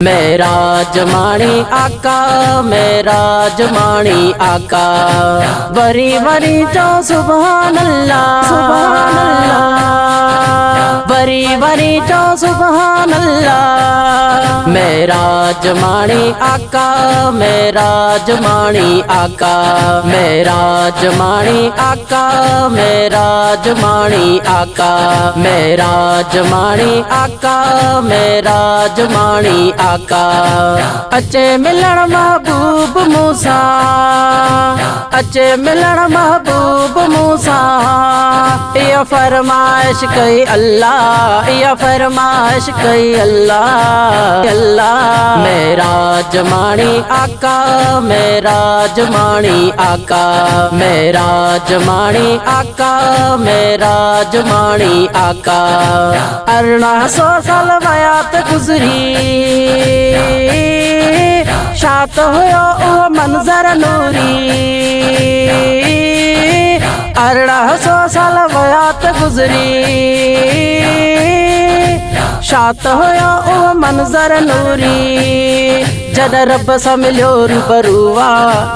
मेरा जमानी आका, मेरा जमानी आका, वरी वरी चो सुभान अल्लाह, सुभान अल्लाह, वरी वरी चो सुभान अल्लाह। मेरा जमानी आका, मेरा जमानी आका, मेरा जमानी आका, मेरा जमानी आका, मेरा जमानी आका, मेरा जमानी आका। अचे मिलण महबूब मूसा, अचे मिलण महबूब मूसा, या फरमाइश कई अल्लाह, या फरमाइश कई अल्लाह अल्लाह। मेरा जमानी आका, मेरा जमानी आका, मेरा जमानी आका, मेरा जमानी आका। 1800 साल वयात गुजरी, शात हुयो उहो मंजर नूरी। 1800 साल वयात गुजरी, शात हुयो उहो मंजर नूरी। जद रब सा मिलियो रूबरूवा,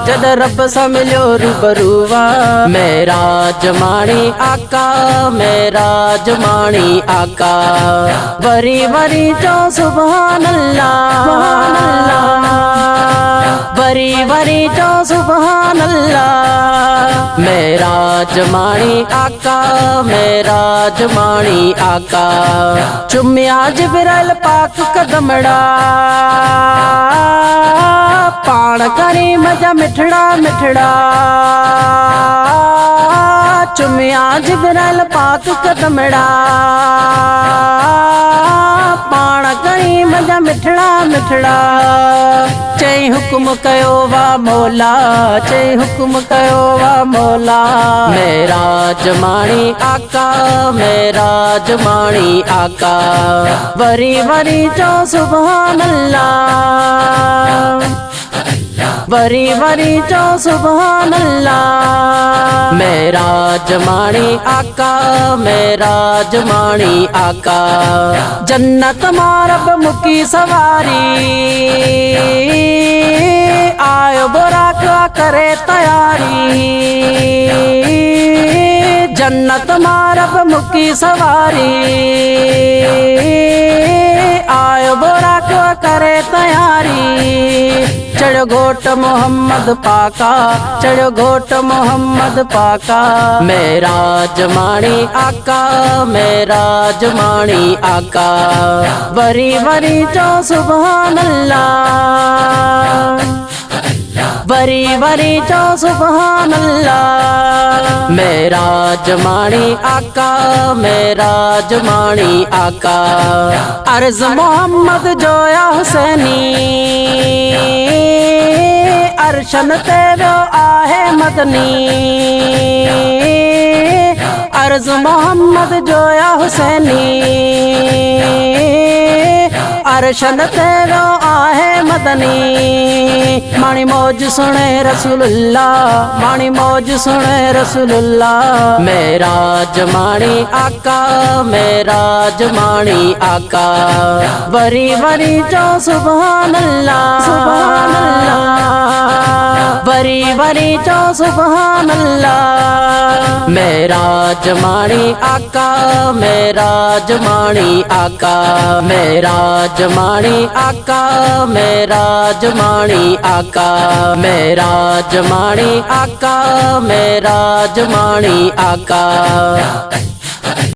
जद रब सा मिलियो रूबरूवा। मेरा जमानी आका, मेरा जमानी आका, वरी वरी चो सुभान अल्लाह, सुभान अल्लाह, वरी वरी चो सुभान अल्लाह। मेरा जमानी आका, मेरा जमानी आका। चुम्या जिब्राइल पाक कदमड़ा, पाण करी मजा मिठड़ा मिठड़ा। चुम्या जिब्राइल पाक कदमड़ा, पाण करी मजा मिठड़ा मिठड़ा। चई हुक्म कयो वा मौला, चई हुक्म कयो वा मौला। मेरा जमानी आका, मेरा जमानी आका, वरी वरी चो सुभान अल्लाह, वरी वरी चो सुभान अल्लाह। मेरा जमानी आका, मेरा जमानी आका। जन्नत मारब मुकी सवारी, आयो बुराक करे तैयारी। जन्नत मारब मुकी सवारी, आयो बुराक करे तैयारी। चढ़ घोट मोहम्मद पाका, चढ़ घोट मोहम्मद पाका। मेरा जमानी आका, मेरा जमानी आका, वरी वरी चो सुभान अल्लाह, वरी वरी चो सुभान अल्लाह। मेरा जमानी आका, मेरा जमानी आका। अर्ज मोहम्मद जोया हुसैनी, अरशन ते वो आहे मदनी। अर्ज मोहम्मद जोया हुसैनी, अरशन ते वो आहे मदनी। माणी मौज सुने रसूलुल्लाह, माणी मौज सुने रसूलुल्लाह। मेरा जमानी आका, मेरा जमानी आका, वरी वरी चो सुभान अल्लाह, सुभान अल्लाह, वरी वरी चो सुभान अल्लाह। मेरा जमानी आका, मेरा जमानी आका, मेरा जमानी आका, मेरा जमानी आका, मेरा जमानी आका, मेरा जमानी आका।